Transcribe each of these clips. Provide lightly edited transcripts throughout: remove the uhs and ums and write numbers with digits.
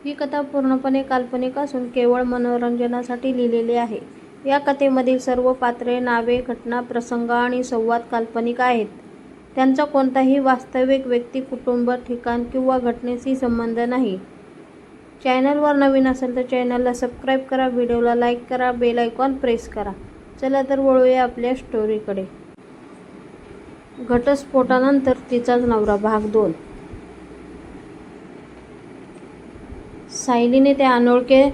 ही कथा पूर्णपणे काल्पनिक असून केवळ मनोरंजनासाठी लिहिलेली आहे. या कथेमधील सर्व पात्रे, नावे, घटना, प्रसंग आणि संवाद काल्पनिक आहेत. त्यांचा कोणताही वास्तविक व्यक्ती, कुटुंब, ठिकाण किंवा घटनेशी संबंध नाही. चॅनलवर नवीन असेल तर चॅनलला सबस्क्राईब करा, व्हिडिओला लाईक करा, बेल आयकॉन प्रेस करा. चला तर वळूया आपल्या स्टोरीकडे. घटस्फोटानंतर तिचाच नवरा भाग 2. सायलीने त्या अनोळख्या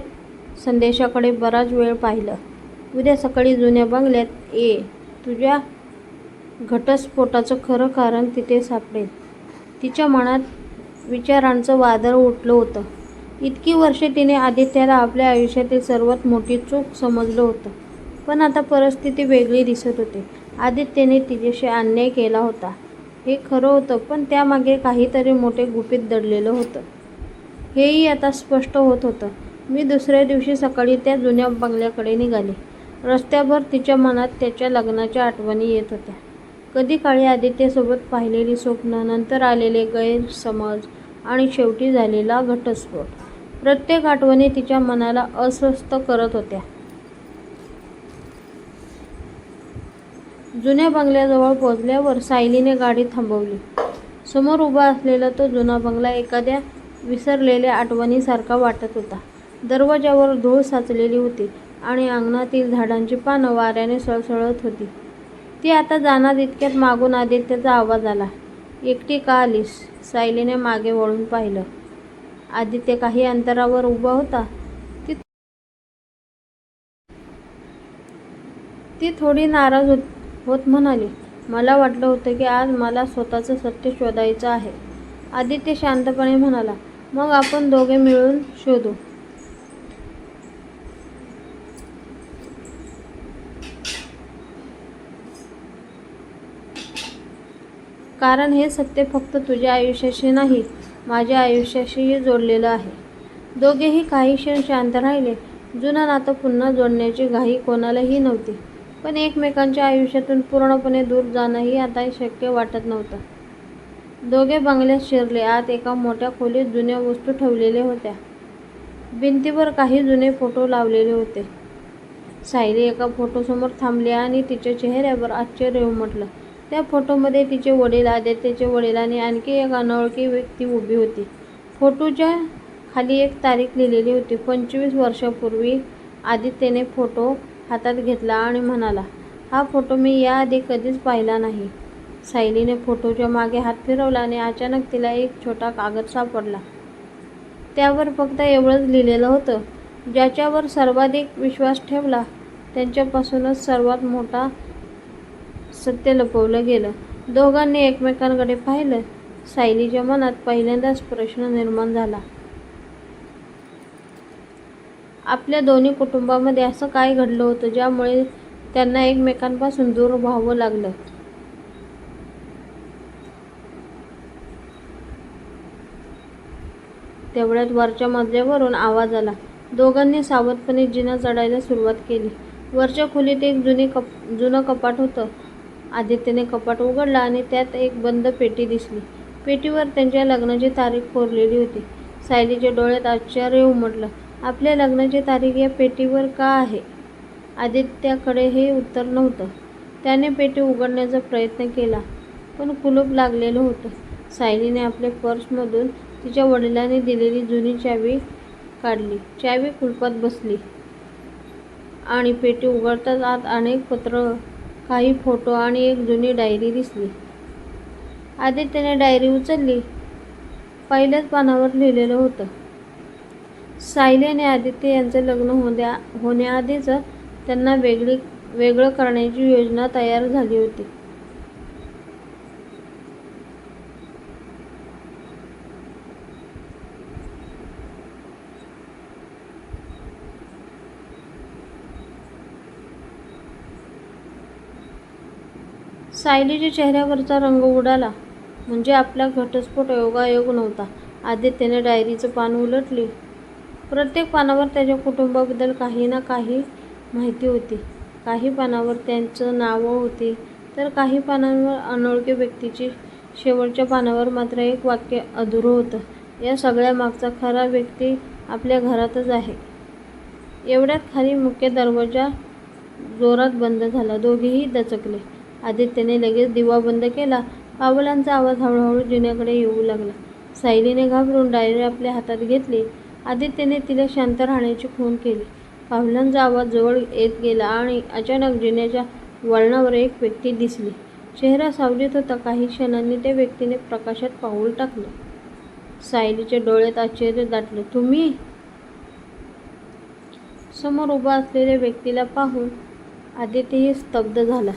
संदेशाकडे बराच वेळ पाहिलं. उद्या सकाळी जुन्या बंगल्यात ये. तुझ्या घटस्फोटाचं खरं कारण तिथे सापडेल. तिच्या मनात विचारांचं वादळ उठलं होतं. इतकी वर्षे तिने आदित्याला आपल्या आयुष्यातील सर्वात मोठी चूक समजलं होतं. पण आता परिस्थिती वेगळी दिसत होती. आदित्यने तिच्याशी अन्याय केला होता हे खरं होतं, पण त्यामागे काहीतरी मोठे गुपित दडलेलं होतं हेही आता स्पष्ट होत होतं. मी दुसऱ्या दिवशी सकाळी त्या जुन्या बंगल्याकडे निघाले. रस्त्याभर तिच्या मनात त्याच्या लग्नाच्या आठवणी येत होत्या. कधी काळी आदित्यसोबत पाहिलेली स्वप्न, नंतर आलेले गैरसमज आणि शेवटी झालेला घटस्फोट. प्रत्येक आठवणी तिच्या मनाला अस्वस्थ करत होत्या. जुन्या बंगल्याजवळ पोहोचल्यावर सायलीने गाडी थांबवली. समोर उभा असलेला तो जुना बंगला एखाद्या विसरलेल्या आठवणीसारखा वाटत होता. दरवाजावर धूळ साचलेली होती आणि अंगणातील झाडांची पानं वाऱ्याने सळसळत होती. ती आता जाणार इतक्यात मागून आदित्यचा आवाज आला. एकटी का आलीस? सायलीने मागे वळून पाहिलं. आदित्य काही अंतरावर उभा होता. ती थोडी नाराज होत म्हणाली, मला वाटलं होतं की आज मला स्वतःचं सत्य शोधायचं आहे. आदित्य शांतपणे म्हणाला, मग आपण दोघे मिळून शोधू. कारण हे सत्य फक्त तुझ्या आयुष्याशी नाही, माझ्या आयुष्याशीही जोडलेलं आहे. दोघेही काही क्षण शांत राहिले. जुनं नातं पुन्हा जोडण्याची घाई कोणालाही नव्हती, पण एकमेकांच्या आयुष्यातून पूर्णपणे दूर जाणंही आता शक्य वाटत नव्हतं. दोघे बंगल्यात शिरले. आत एका मोठ्या खोलीत जुन्या वस्तू ठेवलेल्या होत्या. भिंतीवर काही जुने फोटो लावलेले होते. सायली एका फोटोसमोर थांबली आणि तिच्या चेहऱ्यावर आश्चर्य उमटलं. त्या फोटोमध्ये तिचे वडील, आदित्यचे वडील आणि आणखी एक अनोळखी व्यक्ती उभी होती. फोटोच्या खाली एक तारीख लिहिलेली होती. 25 वर्षांपूर्वी. आदित्यने फोटो हातात घेतला आणि म्हणाला, हा फोटो मी याआधी कधीच पाहिला नाही. सायलीने फोटोच्या मागे हात फिरवला आणि अचानक तिला एक छोटा कागद सापडला. त्यावर फक्त एवढंच लिहिलेलं होतं, ज्याच्यावर सर्वाधिक विश्वास ठेवला त्यांच्यापासूनच सर्वात मोठा सत्य लपवलं गेलं. दोघांनी एकमेकांकडे पाहिलं. सायलीच्या मनात पहिल्यांदाच प्रश्न निर्माण झाला. आपल्या दोन्ही कुटुंबांमध्ये असं काय घडलं होतं ज्यामुळे त्यांना एकमेकांपासून दूर व्हावं लागलं? तेवढ्यात वरच्या मजल्यावरून आवाज आला. दोघांनी सावधपणे जिना चढायला सुरुवात केली. वरच्या खोलीत एक जुनं कपाट होतं. आदित्यने कपाट उघडलं आणि त्यात एक बंद पेटी दिसली. पेटीवर त्यांच्या लग्नाची तारीख कोरलेली होती. सायलीच्या डोळ्यात आश्चर्य उमटलं. आपल्या लग्नाची तारीख या पेटीवर का आहे? आदित्याकडे हे उत्तर नव्हतं. त्याने पेटी उघडण्याचा प्रयत्न केला, पण कुलूप लागलेलं होतं. सायलीने आपल्या पर्समधून तिच्या वडिलांनी दिलेली जुनी चावी काढली. चावी कुलपात बसली आणि पेटी उघडताच आत अनेक पत्रं, काही फोटो आणि एक जुनी डायरी दिसली. आदित्यने डायरी उचलली. पहिल्याच पानावर लिहिलेलं होतं, सायली आणि आदित्य यांचं लग्न होण्याआधीच त्यांना वेगळं करण्याची योजना तयार झाली होती. सायलीच्या चेहऱ्यावरचा रंग उडाला. म्हणजे आपला घटस्फोट योगायोग नव्हता. आदित्यने डायरीचं पान उलटली. प्रत्येक पानावर त्याच्या कुटुंबाबद्दल काही ना काही माहिती होती. काही पानावर त्यांचं नावं होती, तर काही पानांवर अनोळखी व्यक्तीची. शेवटच्या पानावर मात्र एक वाक्य अधुरं होतं, या सगळ्यामागचा खरा व्यक्ती आपल्या घरातच आहे. एवढ्यात खाली मुख्य दरवाजा जोरात बंद झाला. दोघेही दचकले. आदित्यने लगेच दिवा बंद केला. पावलांचा आवाज हळूहळू जिन्याकडे येऊ लागला. सायलीने घाबरून डायरी आपल्या हातात घेतली. आदित्यने तिला शांत राहण्याची खूण केली. पावलांचा आवाज जवळ येत गेला आणि अचानक जिन्याच्या वळणावर एक व्यक्ती दिसली. चेहरा सावलीत होता. काही क्षणांनी त्या व्यक्तीने प्रकाशात पाऊल टाकलं. सायलीच्या डोळ्यात आश्चर्य दाटलं. तुम्ही? समोर उभा असलेल्या व्यक्तीला पाहून आदित्यही स्तब्ध झाला.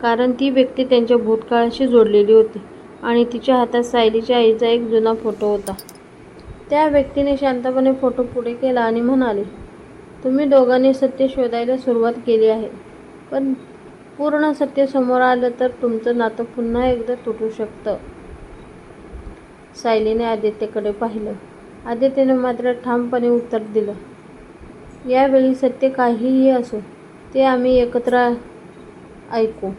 कारण ती व्यक्ती त्यांच्या भूतकाळाशी जोडलेली होती आणि तिच्या हातात सायलीच्या आईचा एक जुना फोटो होता. त्या व्यक्तीने शांतपणे फोटो पुढे केला आणि म्हणाले, तुम्ही दोघांनी सत्य शोधायला सुरुवात केली आहे, पण पूर्ण सत्य समोर आलं तर तुमचं नातं पुन्हा एकदा तुटू शकतं. सायलीने आदित्यकडे पाहिलं. आदित्यने मात्र ठामपणे उत्तर दिलं, यावेळी सत्य काहीही असो ते आम्ही एकत्र ऐकू.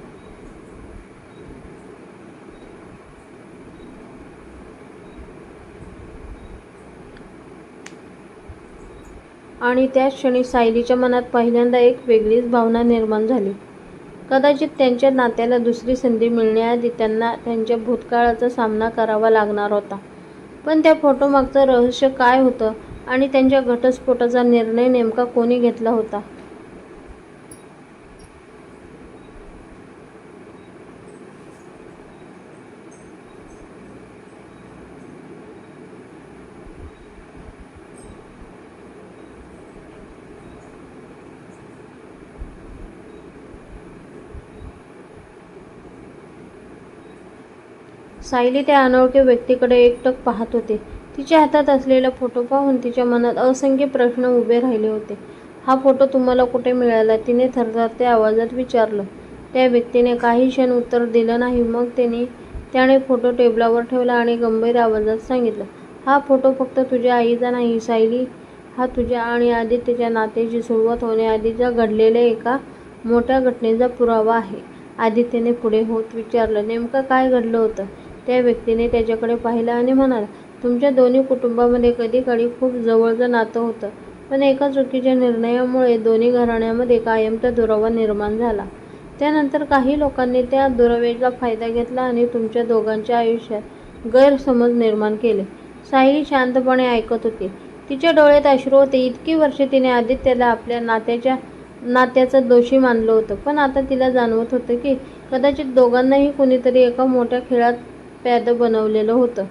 आणि त्याच क्षणी सायलीच्या मनात पहिल्यांदा एक वेगळीच भावना निर्माण झाली. कदाचित त्यांच्या नात्याला दुसरी संधी मिळण्याआधी त्यांना त्यांच्या भूतकाळाचा सामना करावा लागणार होता. पण त्या फोटोमागचं रहस्य काय होतं आणि त्यांच्या घटस्फोटाचा निर्णय नेमका कोणी घेतला होता? सायली त्या अनोळखी व्यक्तीकडे एकटक पाहत होते. तिच्या हातात असलेला फोटो पाहून तिच्या मनात असंख्य प्रश्न उभे राहिले होते. हा फोटो तुम्हाला कुठे मिळाला? तिने थरथरत्या आवाजात विचारलं. त्या व्यक्तीने काही क्षण उत्तर दिलं नाही. मग त्याने फोटो टेबलावर ठेवला आणि गंभीर आवाजात सांगितलं, हा फोटो फक्त तुझ्या आईचा नाही सायली, हा तुझ्या आणि आदित्यच्या नात्याची सुरुवात होण्याआधीच्या घडलेल्या एका मोठ्या घटनेचा पुरावा आहे. आदित्यने पुढे होत विचारलं, नेमकं काय घडलं होतं? त्या व्यक्तीने त्याच्याकडे पाहिलं आणि म्हणाला, तुमच्या दोन्ही कुटुंबांमध्ये कधीकाळी खूप जवळचं नातं होतं, पण एका चुकीच्या निर्णयामुळे दोन्ही घराण्यांमध्ये कायमचा दुरावा निर्माण झाला. त्यानंतर काही लोकांनी त्या दुराव्याचा फायदा घेतला आणि तुमच्या दोघांच्या आयुष्यात गैरसमज निर्माण केले. सायली शांतपणे ऐकत होती. तिच्या डोळ्यात अश्रू होते. इतकी वर्षे तिने आदित्यला आपल्या नात्याचा दोषी मानलं होतं, पण आता तिला जाणवत होतं की कदाचित दोघांनाही कुणीतरी एका मोठ्या खेळात पैद बनवलेलं होतं.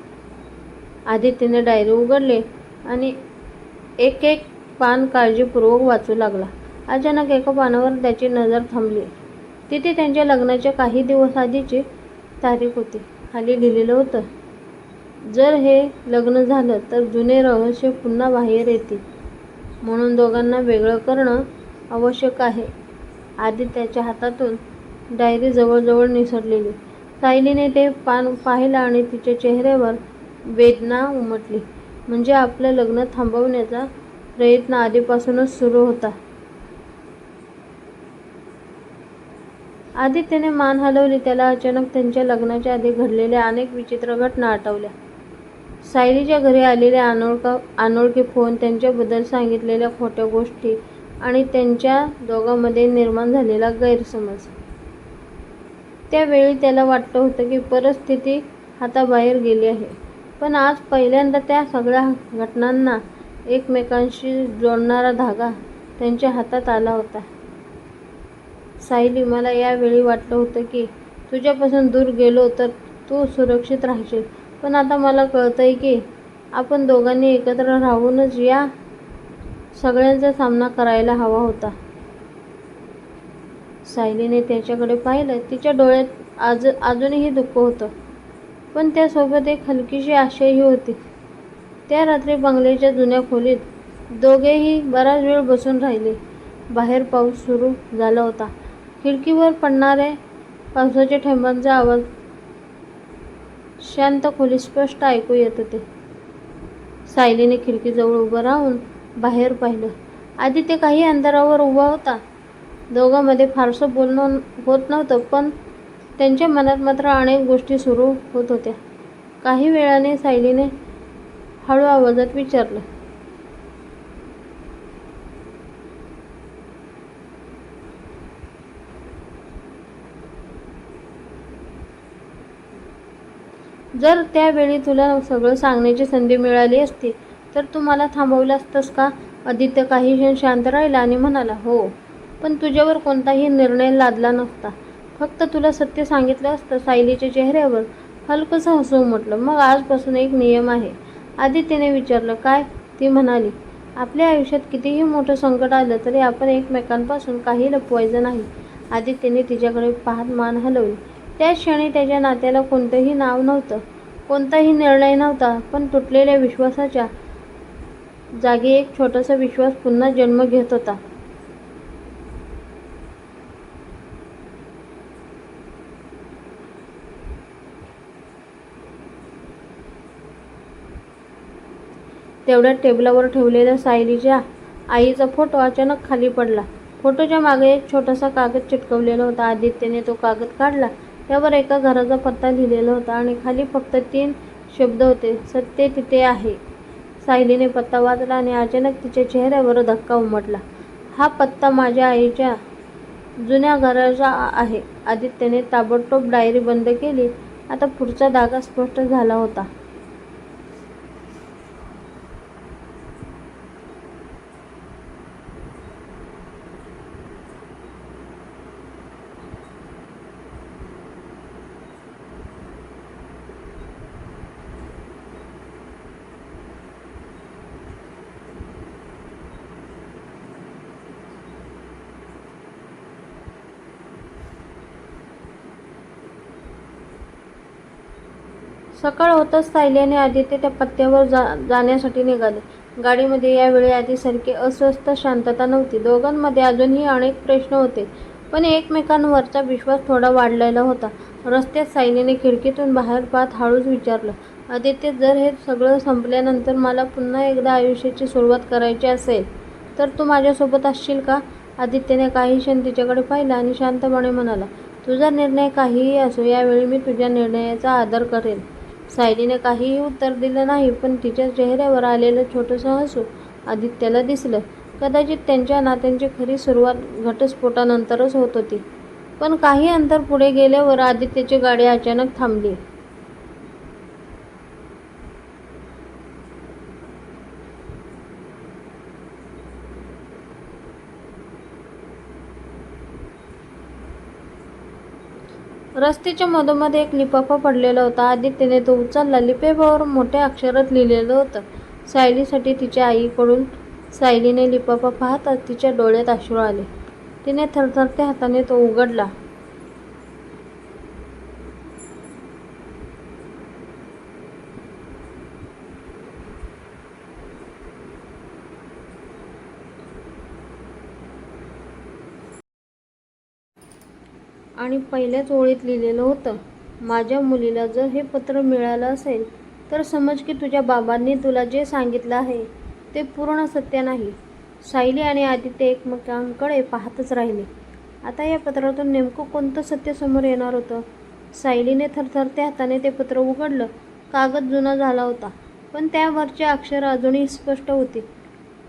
आदित्यने डायरी उघडली आणि एक एक पान काळजीपूर्वक वाचू लागला. अचानक एका पानावर त्याची नजर थांबली. तिथे त्यांच्या लग्नाच्या काही दिवस आधीची तारीख होती. खाली लिहिलेलं होतं, जर हे लग्न झालं तर जुने रहस्य पुन्हा बाहेर येतील, म्हणून दोघांना वेगळं करणं आवश्यक आहे. आदित्यच्या हातातून डायरी जवळजवळ निसटलेली. सायलीने ते पान पाहिलं आणि तिच्या चेहऱ्यावर वेदना उमटली. म्हणजे आपलं लग्न थांबवण्याचा प्रयत्न आधीपासूनच सुरू होता. आदित्यने मान हलवली. त्याला अचानक त्यांच्या लग्नाच्या आधी घडलेल्या अनेक विचित्र घटना आठवल्या. सायलीच्या घरी आलेले अनोळखी फोन, त्यांच्याबद्दल सांगितलेल्या खोट्या गोष्टी आणि त्यांच्या दोघांमध्ये निर्माण झालेला गैरसमज. त्यावेळी त्याला वाटलं होतं की परिस्थिती हाताबाहेर गेली आहे, पण आज पहिल्यांदा त्या सगळ्या घटनांना एकमेकांशी जोडणारा धागा त्यांच्या हातात आला होता. सायली, मला यावेळी वाटलं होतं की तुझ्यापासून दूर गेलो तर तू सुरक्षित राहशील, पण आता मला कळतंय की आपण दोघांनी एकत्र राहूनच या सगळ्यांचा सामना करायला हवा होता. सायलीने त्याच्याकडे पाहिलं. तिच्या डोळ्यात अजूनही दुःख होतं, पण त्यासोबत एक हलकीशी आशाही होती. त्या रात्री बंगल्याच्या जुन्या खोलीत दोघेही बराच वेळ बसून राहिले. बाहेर पाऊस सुरू झाला होता. खिडकीवर पडणाऱ्या पावसाच्या थेंबांचा आवाज शांत खोलीत स्पष्ट ऐकू येत होते. सायलीने खिडकीजवळ उभं राहून बाहेर पाहिलं. आदित्य काही अंतरावर उभा होता. दोघांमध्ये फारसं बोलणं होत नव्हतं, पण त्यांच्या मनात मात्र अनेक गोष्टी सुरू होत होत्या. काही वेळाने सायलीने हळू आवाजात विचारलं, जर त्यावेळी तुला सगळं सांगण्याची संधी मिळाली असती तर तू मला थांबवलं असतंस का? आदित्य काही क्षण शांत राहिला आणि म्हणाला, हो, पण तुझ्यावर कोणताही निर्णय लादला नसता. फक्त तुला सत्य सांगितलं असतं. सायलीच्या चेहऱ्यावर हलकंसं हसू उमटलं. मग आजपासून एक नियम आहे. आदित्यने विचारलं, काय? ती म्हणाली, आपल्या आयुष्यात कितीही मोठं संकट आलं तरी आपण एकमेकांपासून काही लपवायचं नाही. आदित्यने तिच्याकडे पाहत मान हलवली. त्याच क्षणी त्याच्या नात्याला कोणतंही नाव नव्हतं, कोणताही निर्णय नव्हता, पण तुटलेल्या विश्वासाच्या जागी एक छोटासा विश्वास पुन्हा जन्म घेत होता. तेवढ्यात टेबलावर ठेवलेला सायलीच्या आईचा फोटो अचानक खाली पडला. फोटोच्या मागे एक छोटासा कागद चिटकवलेला होता. आदित्यने तो कागद काढला. त्यावर एका घराचा पत्ता लिहिलेला होता आणि खाली फक्त 3 शब्द होते, सत्य तिथे आहे. सायलीने पत्ता वाचला आणि अचानक तिच्या चेहऱ्यावर धक्का उमटला. हा पत्ता माझ्या आईच्या जुन्या घराचा आहे. आदित्यने ताबडतोब डायरी बंद केली. आता पुढचा धागा स्पष्ट झाला होता. सकाळ होताच सायली आणि आदित्य त्या पत्त्यावर जाण्यासाठी निघाले. गाडीमध्ये यावेळी आधीसारखी अस्वस्थ शांतता नव्हती. दोघांमध्ये अजूनही अनेक प्रश्न होते, पण एकमेकांवरचा विश्वास थोडा वाढलेला होता. रस्त्यात सायलीने खिडकीतून बाहेर पाहत हळूच विचारलं, आदित्य, जर हे सगळं संपल्यानंतर मला पुन्हा एकदा आयुष्याची सुरुवात करायची असेल तर तू माझ्यासोबत असशील का? आदित्यने काही क्षण तिच्याकडे पाहिलं आणि शांतपणे म्हणाला, तुझा निर्णय काहीही असो, यावेळी मी तुझ्या निर्णयाचा आदर करेन. सायलीने काहीही उत्तर दिलं नाही, पण तिच्या चेहऱ्यावर आलेलं छोटंसं हसू आदित्यला दिसलं. कदाचित त्यांच्या नात्यांची खरी सुरुवात घटस्फोटानंतरच होत होती. पण काही अंतर पुढे गेल्यावर आदित्यची गाडी अचानक थांबली. रस्त्याच्या मधोमध एक लिफाफा पडलेला होता. आदित्यने तो उचलला. लिफाफ्यावर मोठ्या अक्षरात लिहिलेलं होतं, सायलीसाठी तिच्या आईकडून. सायलीने लिफाफा पाहताच तिच्या डोळ्यात अश्रू आले. तिने थरथरत्या हाताने तो उघडला. आणि पहिल्याच ओळीत लिहिलेलं होतं, माझ्या मुलीला जर हे पत्र मिळालं असेल तर समज की तुझ्या बाबांनी तुला जे सांगितलं आहे ते पूर्ण सत्य नाही. सायली आणि आदित्य एकमेकांकडे पाहतच राहिले. आता या पत्रातून नेमकं कोणतं सत्य समोर येणार होतं? सायलीने थरथरत्या हाताने ते पत्र उघडलं. कागद जुना झाला होता, पण त्यावरची अक्षरं अजूनही स्पष्ट होती.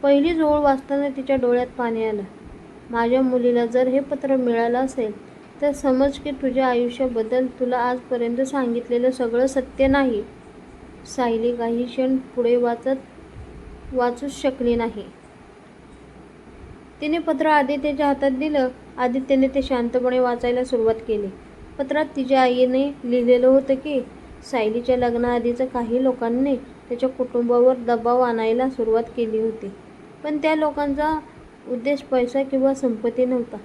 पहिलीच ओळ वाचताना तिच्या डोळ्यात पाणी आलं. माझ्या मुलीला जर हे पत्र मिळालं असेल तर समज की तुझ्या आयुष्याबद्दल तुला आजपर्यंत सांगितलेलं सगळं सत्य नाही. सायली काही क्षण पुढे वाचूच शकली नाही. तिने पत्र आदित्यच्या हातात दिलं. आदित्यने ते शांतपणे वाचायला सुरुवात केली. पत्रात तिच्या आईने लिहिलेलं होतं की सायलीच्या लग्नाआधीच काही लोकांनी त्याच्या कुटुंबावर दबाव आणायला सुरुवात केली होती, पण त्या लोकांचा उद्देश पैसा किंवा संपत्ती नव्हता.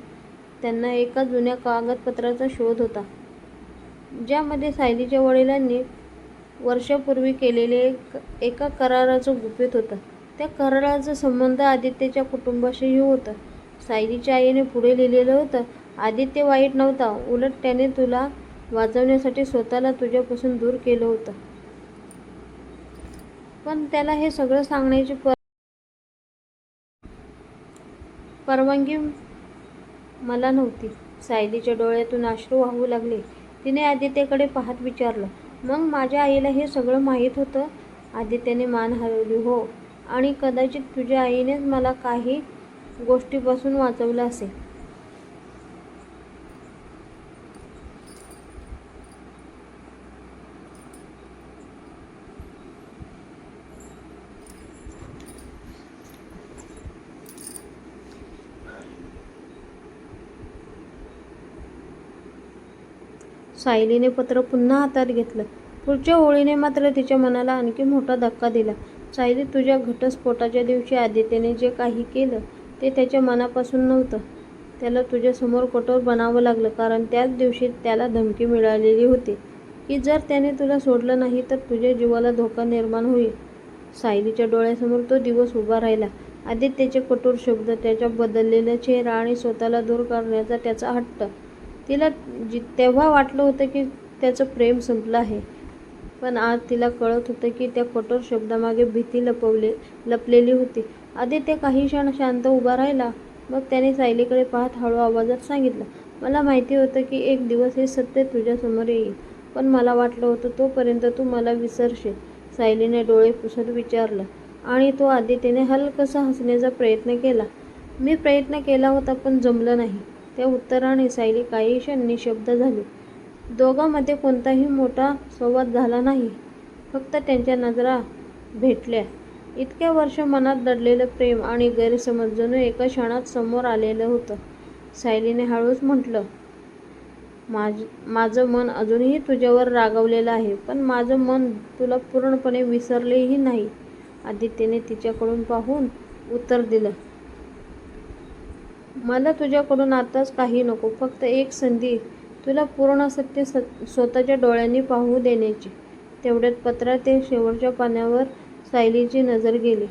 त्यांना एका जुन्या कागदपत्राचा शोध होता, ज्यामध्ये सायलीच्या वडिलांनी वर्षापूर्वी केलेले एका कराराचं गुपित होतं. त्या कराराचा संबंध आदित्यच्या कुटुंबाशीही होता. सायलीच्या आईने पुढे लिहिलेलं होतं, आदित्य वाईट नव्हता, उलट त्याने तुला वाचवण्यासाठी स्वतःला तुझ्यापासून दूर केलं होतं. पण त्याला हे सगळं सांगण्याची परवानगी मला नव्हती. सायलीच्या डोळ्यातून अश्रू वाहू लागले. तिने आदित्यकडे पाहत विचारलं, मग माझ्या आईला हे सगळं माहीत होतं? आदित्यने मान हलवली. हो, आणि कदाचित तुझ्या आईनेच मला काही गोष्टीपासून वाचवलं असेल. सायलीने पत्र पुन्हा हातात घेतलं. पुढच्या ओळीने मात्र तिच्या मनाला आणखी मोठा धक्का दिला. सायली, तुझ्या घटस्फोटाच्या दिवशी आदित्यने जे काही केलं ते त्याच्या मनापासून नव्हतं. त्याला तुझ्यासमोर कठोर बनावं लागलं, कारण त्याच दिवशी त्याला धमकी मिळालेली होती की जर त्याने तुला सोडलं नाही तर तुझ्या जीवाला धोका निर्माण होईल. सायलीच्या डोळ्यासमोर तो दिवस उभा राहिला. आदित्यचे कठोर शब्द, त्याचा बदललेला चेहरा आणि स्वतःला दूर करण्याचा त्याचा हट्ट. तिला तेव्हा वाटलं होतं की त्याचं प्रेम संपलं आहे, पण आज तिला कळत होतं की त्या कठोर शब्दामागे भीती लपलेली होती. आदित्य काही क्षण शांत उभा राहिला. मग त्याने सायलीकडे पाहत हळू आवाजात सांगितलं, मला माहिती होतं की एक दिवस हे सत्य तुझ्यासमोर येईल, पण मला वाटलं होतं तोपर्यंत तू मला विसरशील. सायलीने डोळे पुसत विचारलं. आणि तो? आदित्यने हलकसा हसण्याचा प्रयत्न केला. मी प्रयत्न केला होता, पण जमलं नाही. त्या उत्तराने सायली काही क्षण निशब्द झाली. दोघांमध्ये कोणताही मोठा संवाद झाला नाही, फक्त त्यांच्या नजरा भेटल्या. इतक्या वर्ष मनात दडलेलं प्रेम आणि गैरसमज जणू एका क्षणात समोर आलेलं होतं. सायलीने हळूच म्हटलं, माझं मन अजूनही तुझ्यावर रागावलेलं आहे, पण माझं मन तुला पूर्णपणे विसरलेही नाही. आदित्यने तिच्याकडून पाहून उत्तर दिलं, मला तुझ्याकडून आताच काही नको, फक्त एक संधी तुला पूर्ण सत्य स्वतःच्या डोळ्यांनी पाहू देण्याची. तेवढ्यात पत्रात शेवटच्या पानावर सायलीची नजर गेली.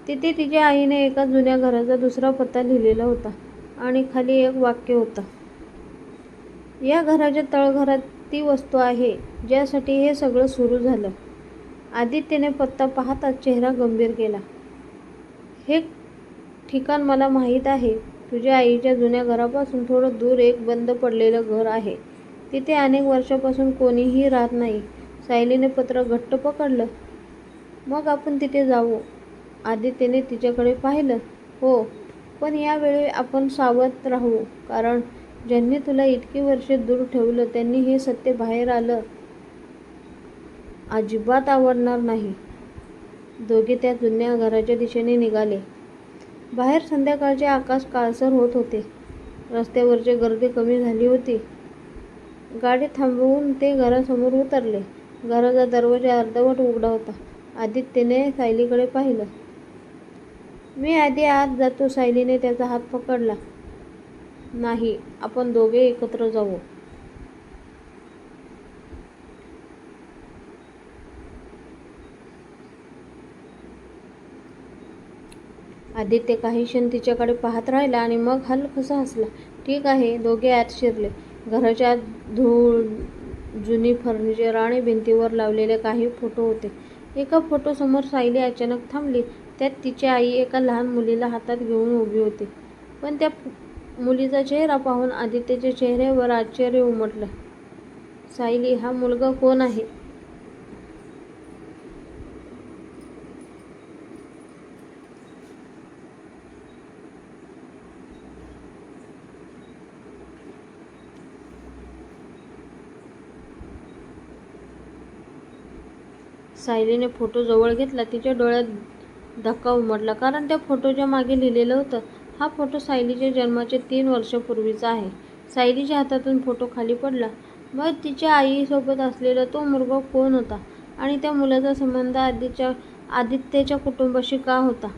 तिथे तिच्या आईने एका जुन्या घराचा दुसरा पत्ता लिहिलेला होता आणि खाली एक वाक्य होतं, या घराच्या तळघरात ती वस्तू आहे ज्यासाठी हे सगळं सुरू झालं. आदित्यने पत्ता पाहताच चेहरा गंभीर केला. हे ठिकाण मला माहीत आहे. तुझ्या आईच्या जुन्या घरापासून थोडं दूर एक बंद पडलेलं घर आहे. तिथे अनेक वर्षापासून कोणीही राहत नाही. सायलीने पत्र घट्ट पकडलं. मग आपण तिथे जाऊ. आदित्यने तिच्याकडे पाहिलं. हो, पण यावेळी आपण सावध राहू, कारण ज्यांनी तुला इतकी वर्षे दूर ठेवलं त्यांनी हे सत्य बाहेर आलं अजिबात आवडणार नाही. दोघे त्या जुन्या घराच्या दिशेने निघाले. बाहेर संध्याकाळचे आकाश काळसर होत होते. रस्त्यावरची गर्दी कमी झाली होती. गाडी थांबवून ते घरासमोर उतरले. घराचा दरवाजा अर्धवट उघडा होता. आदित्यने सायलीकडे पाहिलं. मी आधी आत जातो. सायलीने त्याचा हात पकडला. नाही, आपण दोघे एकत्र जाऊ. आदित्य काही क्षण तिच्याकडे पाहत राहिला आणि मग हलकसा हसला. ठीक आहे. दोघे आत शिरले. घराच्या आत धूळ, जुनी फर्निचर आणि भिंतीवर लावलेले काही फोटो होते. एका फोटोसमोर सायली अचानक थांबली. त्यात तिची आई एका लहान मुलीला हातात घेऊन उभी होती. पण त्या मुलीचा चेहरा पाहून आदित्यच्या चेहऱ्यावर आश्चर्य उमटलं. सायली, हा मुलगा कोण आहे? सायलीने फोटो जवळ घेतला. तिच्या डोळ्यात धक्का उमटला, कारण त्या फोटोच्या मागे लिहिलेलं होतं, हा फोटो सायलीच्या जन्माच्या 3 वर्षांपूर्वीचा आहे. सायलीच्या हातातून फोटो खाली पडला. मग तिच्या आईसोबत असलेला तो मुलगा कोण होता आणि त्या मुलाचा संबंध आदित्यच्या कुटुंबाशी का होता?